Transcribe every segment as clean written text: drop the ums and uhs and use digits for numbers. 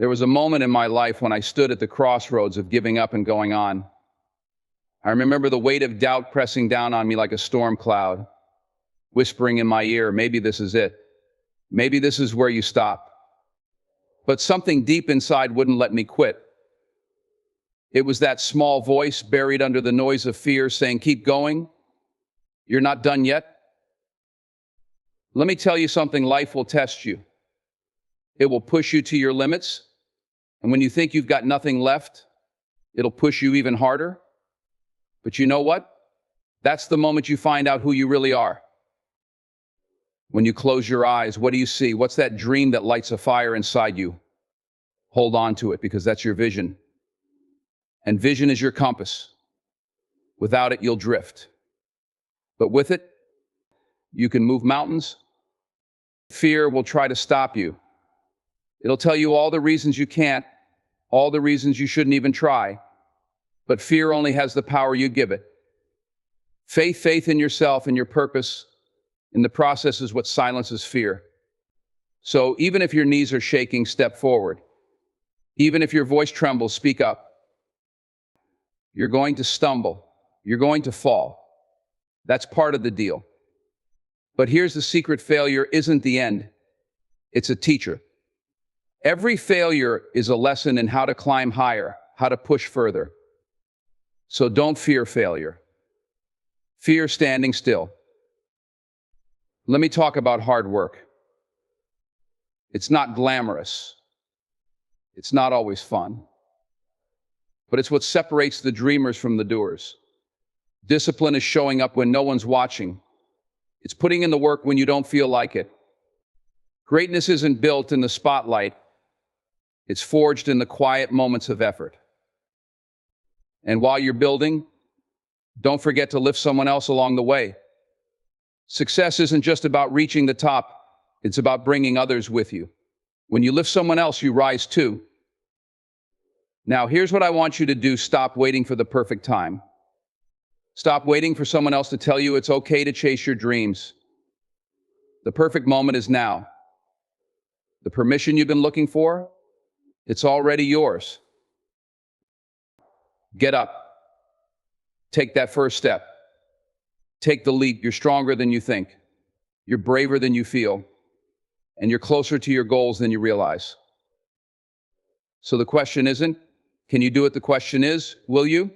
There was a moment in my life when I stood at the crossroads of giving up and going on. I remember the weight of doubt pressing down on me like a storm cloud, whispering in my ear, maybe this is it. Maybe this is where you stop. But something deep inside wouldn't let me quit. It was that small voice buried under the noise of fear saying, keep going. You're not done yet. Let me tell you something, life will test you. It will push you to your limits. And when you think you've got nothing left, it'll push you even harder. But you know what? That's the moment you find out who you really are. When you close your eyes, what do you see? What's that dream that lights a fire inside you? Hold on to it, because that's your vision. And vision is your compass. Without it, you'll drift. But with it, you can move mountains. Fear will try to stop you. It'll tell you all the reasons you can't, all the reasons you shouldn't even try. But fear only has the power you give it. Faith in yourself and your purpose in the process is what silences fear. So even if your knees are shaking, step forward. Even if your voice trembles, speak up. You're going to stumble. You're going to fall. That's part of the deal. But here's the secret: failure isn't the end. It's a teacher. Every failure is a lesson in how to climb higher, how to push further. So don't fear failure. Fear standing still. Let me talk about hard work. It's not glamorous. It's not always fun. But it's what separates the dreamers from the doers. Discipline is showing up when no one's watching. It's putting in the work when you don't feel like it. Greatness isn't built in the spotlight. It's forged in the quiet moments of effort. And while you're building, don't forget to lift someone else along the way. Success isn't just about reaching the top. It's about bringing others with you. When you lift someone else, you rise too. Now, here's what I want you to do. Stop waiting for the perfect time. Stop waiting for someone else to tell you it's okay to chase your dreams. The perfect moment is now. The permission you've been looking for, it's already yours. Get up. Take that first step. Take the leap. You're stronger than you think. You're braver than you feel. And you're closer to your goals than you realize. So the question isn't, can you do it? The question is, will you?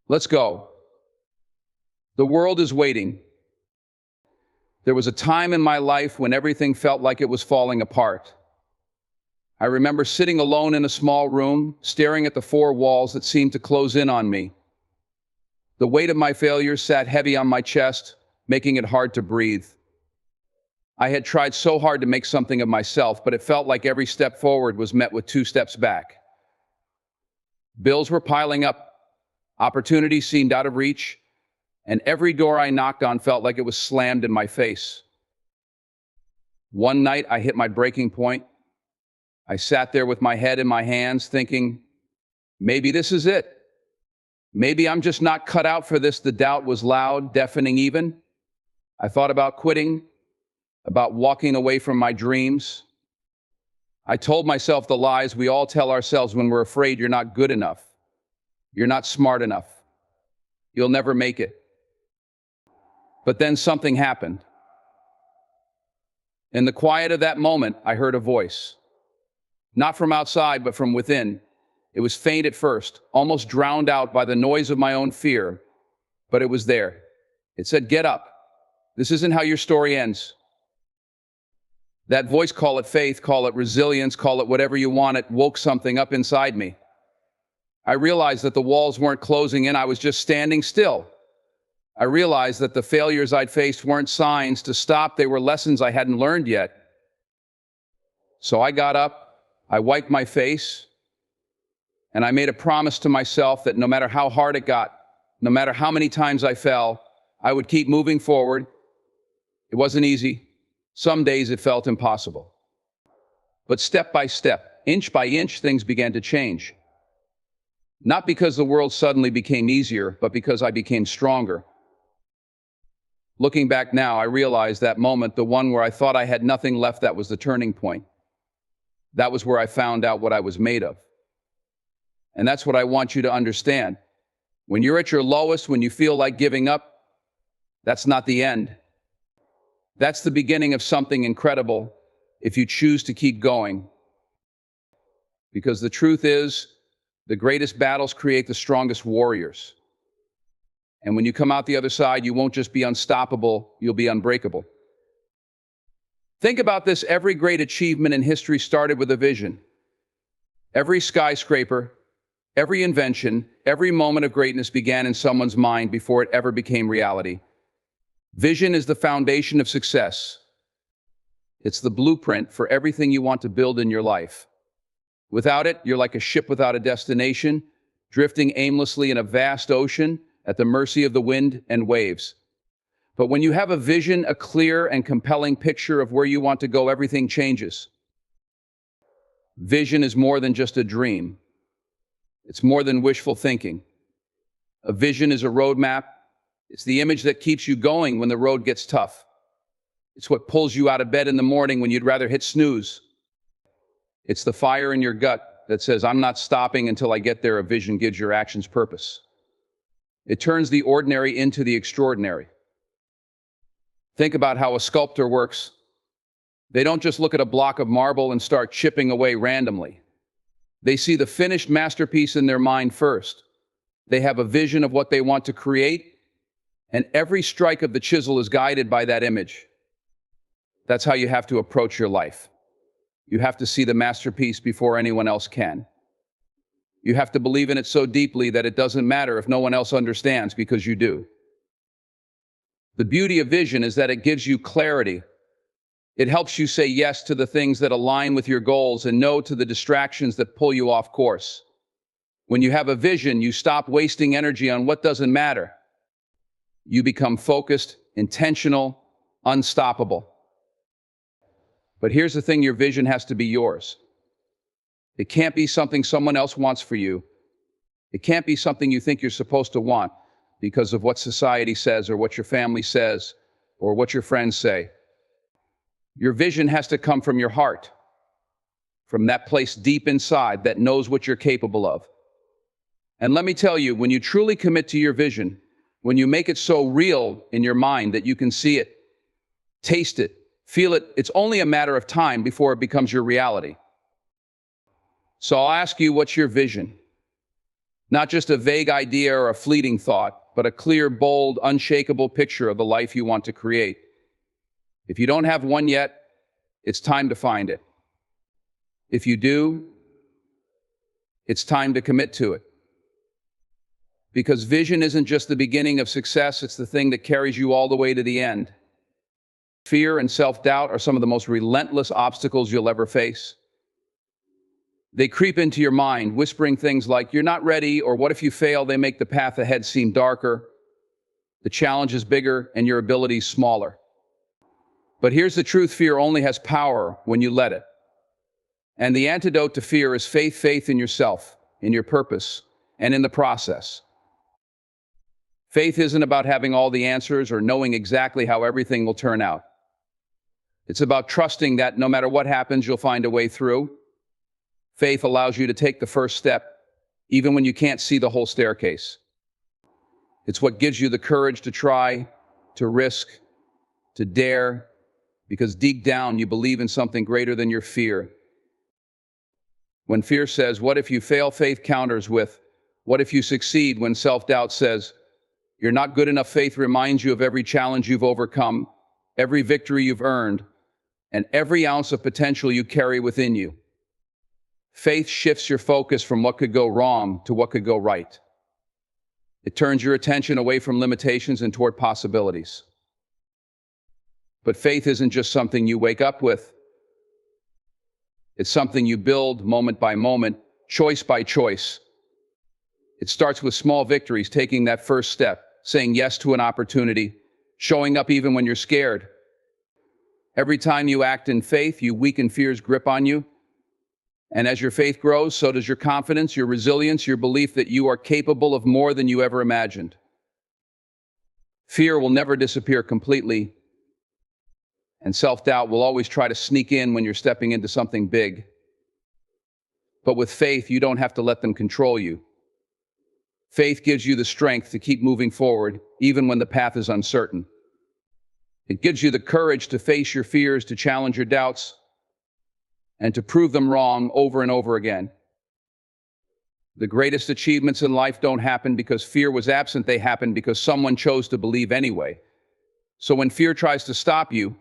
Let's go. The world is waiting. There was a time in my life when everything felt like it was falling apart. I remember sitting alone in a small room, staring at the four walls that seemed to close in on me. The weight of my failures sat heavy on my chest, making it hard to breathe. I had tried so hard to make something of myself, but it felt like every step forward was met with 2 steps back. Bills were piling up, opportunities seemed out of reach, and every door I knocked on felt like it was slammed in my face. One night, I hit my breaking point. I sat there with my head in my hands, thinking, maybe this is it. Maybe I'm just not cut out for this. The doubt was loud, deafening even. I thought about quitting, about walking away from my dreams. I told myself the lies we all tell ourselves when we're afraid. You're not good enough. You're not smart enough. You'll never make it. But then something happened. In the quiet of that moment, I heard a voice. Not from outside, but from within. It was faint at first, almost drowned out by the noise of my own fear, but it was there. It said, get up. This isn't how your story ends. That voice, call it faith, call it resilience, call it whatever you want, it woke something up inside me. I realized that the walls weren't closing in, I was just standing still. I realized that the failures I'd faced weren't signs to stop, they were lessons I hadn't learned yet. So I got up, I wiped my face, and I made a promise to myself that no matter how hard it got, no matter how many times I fell, I would keep moving forward. It wasn't easy. Some days it felt impossible. But step by step, inch by inch, things began to change. Not because the world suddenly became easier, but because I became stronger. Looking back now, I realize that moment, the one where I thought I had nothing left, that was the turning point. That was where I found out what I was made of. And that's what I want you to understand. When you're at your lowest, when you feel like giving up, that's not the end. That's the beginning of something incredible if you choose to keep going. Because the truth is, the greatest battles create the strongest warriors. And when you come out the other side, you won't just be unstoppable, you'll be unbreakable. Think about this. Every great achievement in history started with a vision. Every skyscraper, every invention, every moment of greatness began in someone's mind before it ever became reality. Vision is the foundation of success. It's the blueprint for everything you want to build in your life. Without it, you're like a ship without a destination, drifting aimlessly in a vast ocean at the mercy of the wind and waves. But when you have a vision, a clear and compelling picture of where you want to go, everything changes. Vision is more than just a dream. It's more than wishful thinking. A vision is a roadmap. It's the image that keeps you going when the road gets tough. It's what pulls you out of bed in the morning when you'd rather hit snooze. It's the fire in your gut that says, I'm not stopping until I get there. A vision gives your actions purpose. It turns the ordinary into the extraordinary. Think about how a sculptor works. They don't just look at a block of marble and start chipping away randomly. They see the finished masterpiece in their mind first. They have a vision of what they want to create, and every strike of the chisel is guided by that image. That's how you have to approach your life. You have to see the masterpiece before anyone else can. You have to believe in it so deeply that it doesn't matter if no one else understands, because you do. The beauty of vision is that it gives you clarity. It helps you say yes to the things that align with your goals and no to the distractions that pull you off course. When you have a vision, you stop wasting energy on what doesn't matter. You become focused, intentional, unstoppable. But here's the thing, your vision has to be yours. It can't be something someone else wants for you. It can't be something you think you're supposed to want because of what society says or what your family says or what your friends say. Your vision has to come from your heart, from that place deep inside that knows what you're capable of. And let me tell you, when you truly commit to your vision, when you make it so real in your mind that you can see it, taste it, feel it, it's only a matter of time before it becomes your reality. So I'll ask you, what's your vision? Not just a vague idea or a fleeting thought, but a clear, bold, unshakable picture of the life you want to create. If you don't have one yet, it's time to find it. If you do, it's time to commit to it. Because vision isn't just the beginning of success, it's the thing that carries you all the way to the end. Fear and self-doubt are some of the most relentless obstacles you'll ever face. They creep into your mind, whispering things like, you're not ready, or what if you fail? They make the path ahead seem darker. The challenge is bigger and your abilities smaller. But here's the truth, fear only has power when you let it. And the antidote to fear is faith, faith in yourself, in your purpose, and in the process. Faith isn't about having all the answers or knowing exactly how everything will turn out. It's about trusting that no matter what happens, you'll find a way through. Faith allows you to take the first step, even when you can't see the whole staircase. It's what gives you the courage to try, to risk, to dare, because deep down you believe in something greater than your fear. When fear says, what if you fail? Faith counters with, what if you succeed? When self-doubt says, you're not good enough, faith reminds you of every challenge you've overcome, every victory you've earned, and every ounce of potential you carry within you. Faith shifts your focus from what could go wrong to what could go right. It turns your attention away from limitations and toward possibilities. But faith isn't just something you wake up with. It's something you build moment by moment, choice by choice. It starts with small victories, taking that first step, saying yes to an opportunity, showing up even when you're scared. Every time you act in faith, you weaken fear's grip on you. And as your faith grows, so does your confidence, your resilience, your belief that you are capable of more than you ever imagined. Fear will never disappear completely, and self-doubt will always try to sneak in when you're stepping into something big. But with faith, you don't have to let them control you. Faith gives you the strength to keep moving forward, even when the path is uncertain. It gives you the courage to face your fears, to challenge your doubts, and to prove them wrong over and over again. The greatest achievements in life don't happen because fear was absent. They happen because someone chose to believe anyway. So when fear tries to stop you,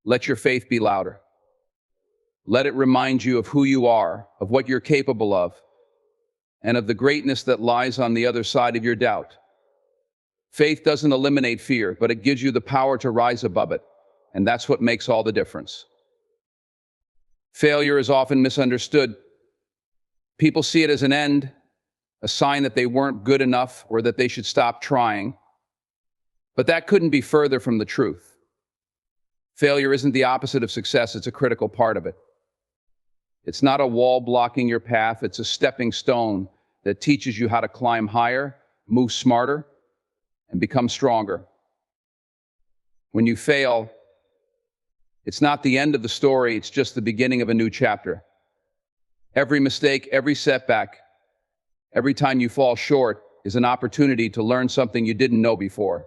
let your faith be louder. Let it remind you of who you are, of what you're capable of, and of the greatness that lies on the other side of your doubt. Faith doesn't eliminate fear, but it gives you the power to rise above it, and that's what makes all the difference. Failure is often misunderstood. People see it as an end, a sign that they weren't good enough or that they should stop trying. But that couldn't be further from the truth. Failure isn't the opposite of success, it's a critical part of it. It's not a wall blocking your path, it's a stepping stone that teaches you how to climb higher, move smarter, and become stronger. When you fail, it's not the end of the story, it's just the beginning of a new chapter. Every mistake, every setback, every time you fall short is an opportunity to learn something you didn't know before.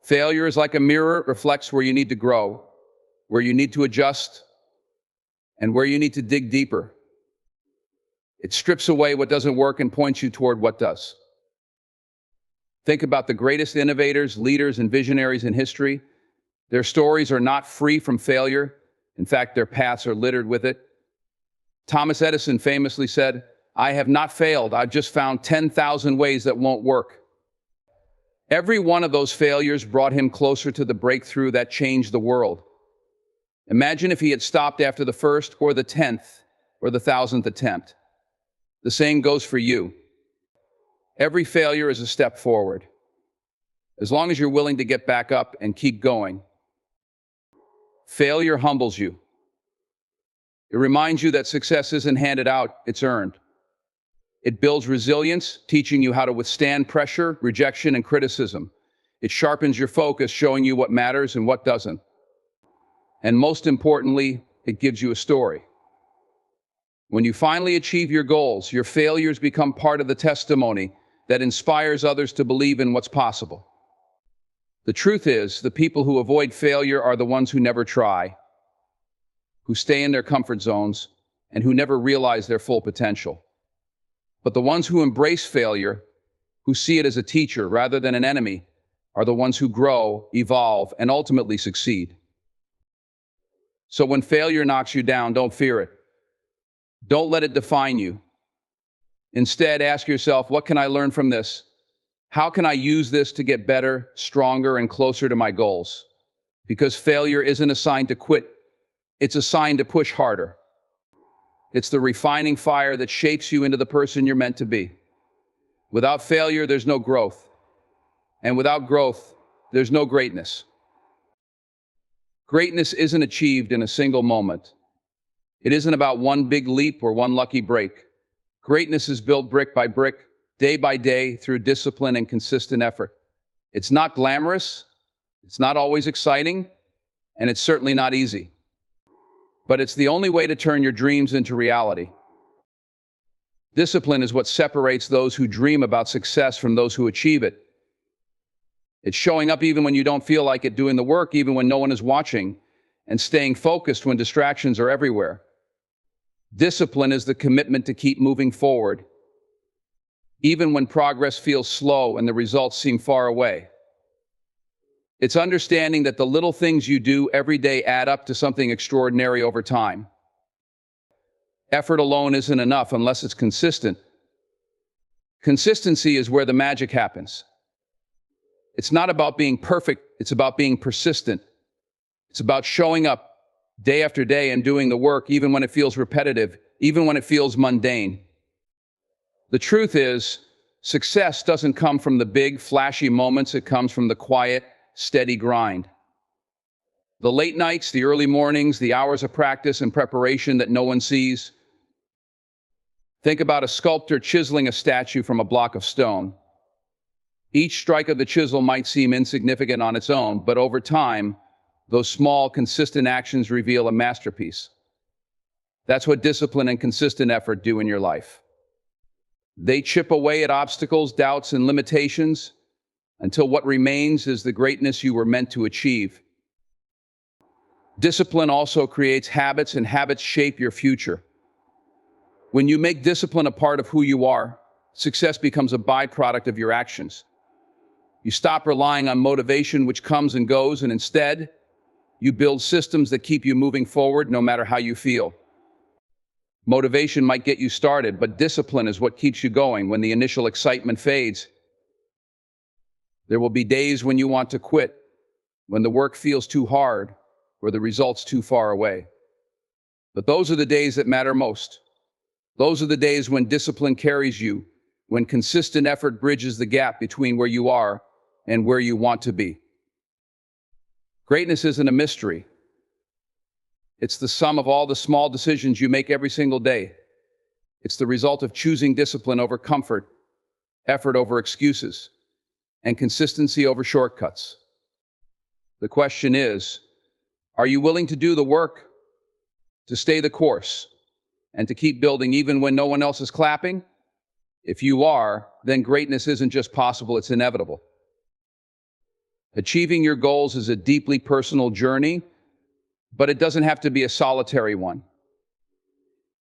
Failure is like a mirror, it reflects where you need to grow, where you need to adjust, and where you need to dig deeper. It strips away what doesn't work and points you toward what does. Think about the greatest innovators, leaders, and visionaries in history. Their stories are not free from failure. In fact, their paths are littered with it. Thomas Edison famously said, "I have not failed, I've just found 10,000 ways that won't work." Every one of those failures brought him closer to the breakthrough that changed the world. Imagine if he had stopped after the first or the 10th or the 1,000th attempt. The same goes for you. Every failure is a step forward, as long as you're willing to get back up and keep going. Failure humbles you. It reminds you that success isn't handed out, it's earned. It builds resilience, teaching you how to withstand pressure, rejection, and criticism. It sharpens your focus, showing you what matters and what doesn't. And most importantly, it gives you a story. When you finally achieve your goals, your failures become part of the testimony that inspires others to believe in what's possible. The truth is, the people who avoid failure are the ones who never try, who stay in their comfort zones, and who never realize their full potential. But the ones who embrace failure, who see it as a teacher rather than an enemy, are the ones who grow, evolve, and ultimately succeed. So when failure knocks you down, don't fear it. Don't let it define you. Instead, ask yourself, what can I learn from this? How can I use this to get better, stronger, and closer to my goals? Because failure isn't a sign to quit. It's a sign to push harder. It's the refining fire that shapes you into the person you're meant to be. Without failure, there's no growth. And without growth, there's no greatness. Greatness isn't achieved in a single moment. It isn't about one big leap or one lucky break. Greatness is built brick by brick, day by day, through discipline and consistent effort. It's not glamorous, it's not always exciting, and it's certainly not easy. But it's the only way to turn your dreams into reality. Discipline is what separates those who dream about success from those who achieve it. It's showing up even when you don't feel like it, doing the work even when no one is watching, and staying focused when distractions are everywhere. Discipline is the commitment to keep moving forward, even when progress feels slow and the results seem far away. It's understanding that the little things you do every day add up to something extraordinary over time. Effort alone isn't enough unless it's consistent. Consistency is where the magic happens. It's not about being perfect, it's about being persistent. It's about showing up day after day and doing the work even when it feels repetitive, even when it feels mundane. The truth is, success doesn't come from the big, flashy moments, it comes from the quiet, steady grind. The late nights, the early mornings, the hours of practice and preparation that no one sees. Think about a sculptor chiseling a statue from a block of stone. Each strike of the chisel might seem insignificant on its own, but over time, those small, consistent actions reveal a masterpiece. That's what discipline and consistent effort do in your life. They chip away at obstacles, doubts, and limitations until what remains is the greatness you were meant to achieve. Discipline also creates habits, and habits shape your future. When you make discipline a part of who you are, success becomes a byproduct of your actions. You stop relying on motivation, which comes and goes, and instead, you build systems that keep you moving forward no matter how you feel. Motivation might get you started, but discipline is what keeps you going when the initial excitement fades. There will be days when you want to quit, when the work feels too hard, or the results too far away. But those are the days that matter most. Those are the days when discipline carries you, when consistent effort bridges the gap between where you are and where you want to be. Greatness isn't a mystery. It's the sum of all the small decisions you make every single day. It's the result of choosing discipline over comfort, effort over excuses, and consistency over shortcuts. The question is, are you willing to do the work, to stay the course, and to keep building even when no one else is clapping? If you are, then greatness isn't just possible, it's inevitable. Achieving your goals is a deeply personal journey, but it doesn't have to be a solitary one.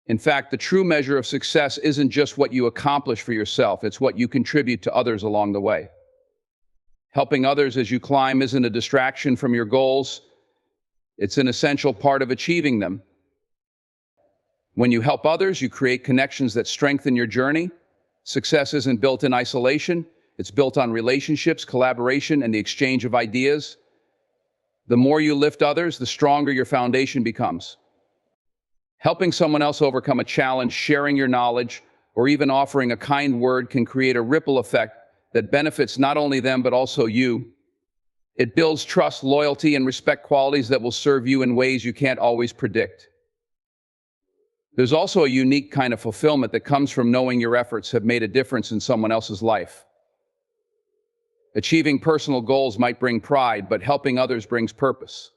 In fact, the true measure of success isn't just what you accomplish for yourself, it's what you contribute to others along the way. Helping others as you climb isn't a distraction from your goals, it's an essential part of achieving them. When you help others, you create connections that strengthen your journey. Success isn't built in isolation, it's built on relationships, collaboration, and the exchange of ideas. The more you lift others, the stronger your foundation becomes. Helping someone else overcome a challenge, sharing your knowledge, or even offering a kind word can create a ripple effect that benefits not only them but also you. It builds trust, loyalty, and respect, qualities that will serve you in ways you can't always predict. There's also a unique kind of fulfillment that comes from knowing your efforts have made a difference in someone else's life. Achieving personal goals might bring pride, but helping others brings purpose.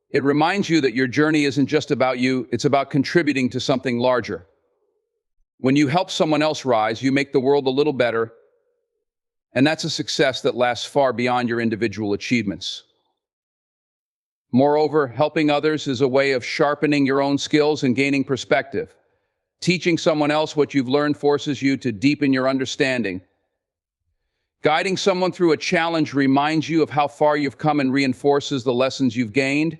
It reminds you that your journey isn't just about you, it's about contributing to something larger. When you help someone else rise, you make the world a little better, and that's a success that lasts far beyond your individual achievements. Moreover, helping others is a way of sharpening your own skills and gaining perspective. Teaching someone else what you've learned forces you to deepen your understanding. Guiding someone through a challenge reminds you of how far you've come and reinforces the lessons you've gained.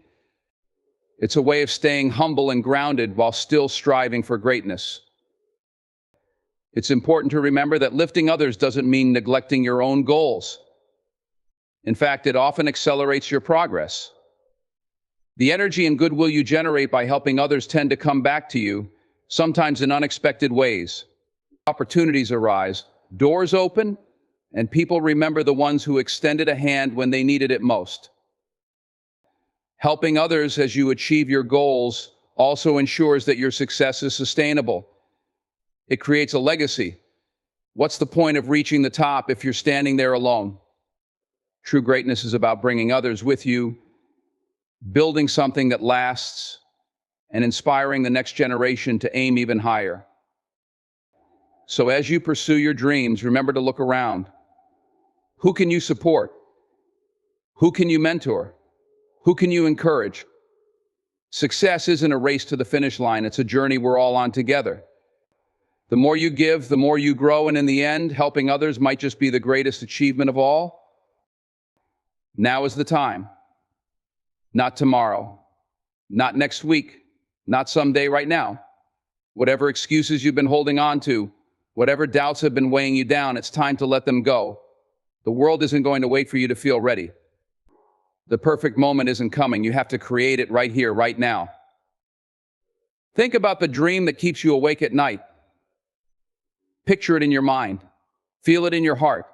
It's a way of staying humble and grounded while still striving for greatness. It's important to remember that lifting others doesn't mean neglecting your own goals. In fact, it often accelerates your progress. The energy and goodwill you generate by helping others tend to come back to you, sometimes in unexpected ways. Opportunities arise, doors open, and people remember the ones who extended a hand when they needed it most. Helping others as you achieve your goals also ensures that your success is sustainable. It creates a legacy. What's the point of reaching the top if you're standing there alone? True greatness is about bringing others with you, building something that lasts, and inspiring the next generation to aim even higher. So as you pursue your dreams, remember to look around. Who can you support? Who can you mentor? Who can you encourage? Success isn't a race to the finish line, it's a journey we're all on together. The more you give, the more you grow, and in the end, helping others might just be the greatest achievement of all. Now is the time. Not tomorrow, not next week, not someday, right now. Whatever excuses you've been holding on to, whatever doubts have been weighing you down, it's time to let them go. The world isn't going to wait for you to feel ready. The perfect moment isn't coming. You have to create it right here, right now. Think about the dream that keeps you awake at night. Picture it in your mind. Feel it in your heart.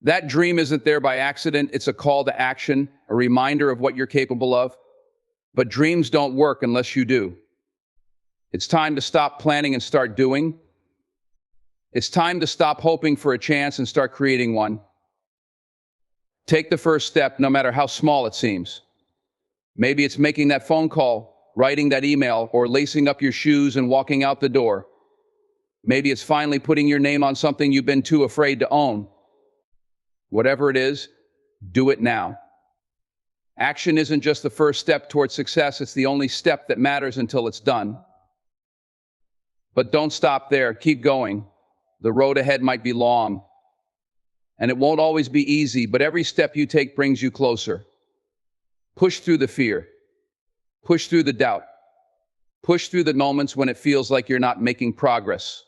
That dream isn't there by accident. It's a call to action, a reminder of what you're capable of. But dreams don't work unless you do. It's time to stop planning and start doing. It's time to stop hoping for a chance and start creating one. Take the first step, no matter how small it seems. Maybe it's making that phone call, writing that email, or lacing up your shoes and walking out the door. Maybe it's finally putting your name on something you've been too afraid to own. Whatever it is, do it now. Action isn't just the first step towards success, it's the only step that matters until it's done. But don't stop there, keep going. The road ahead might be long, and it won't always be easy, but every step you take brings you closer. Push through the fear. Push through the doubt. Push through the moments when it feels like you're not making progress,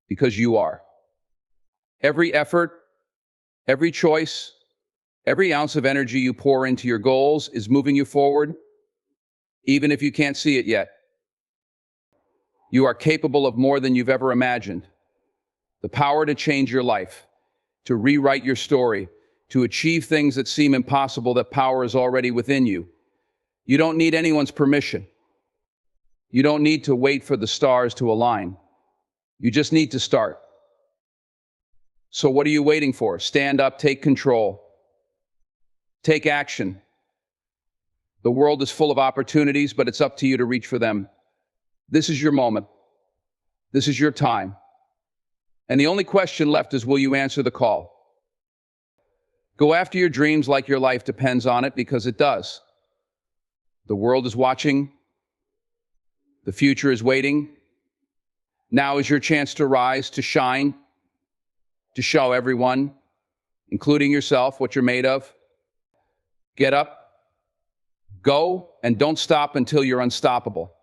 because you are. Every effort, every choice, every ounce of energy you pour into your goals is moving you forward, even if you can't see it yet. You are capable of more than you've ever imagined. The power to change your life, to rewrite your story, to achieve things that seem impossible, that power is already within you. You don't need anyone's permission. You don't need to wait for the stars to align. You just need to start. So what are you waiting for? Stand up, take control. Take action. The world is full of opportunities, but it's up to you to reach for them. This is your moment. This is your time. And the only question left is, will you answer the call? Go after your dreams like your life depends on it, because it does. The world is watching. The future is waiting. Now is your chance to rise, to shine, to show everyone, including yourself, what you're made of. Get up, go, and don't stop until you're unstoppable.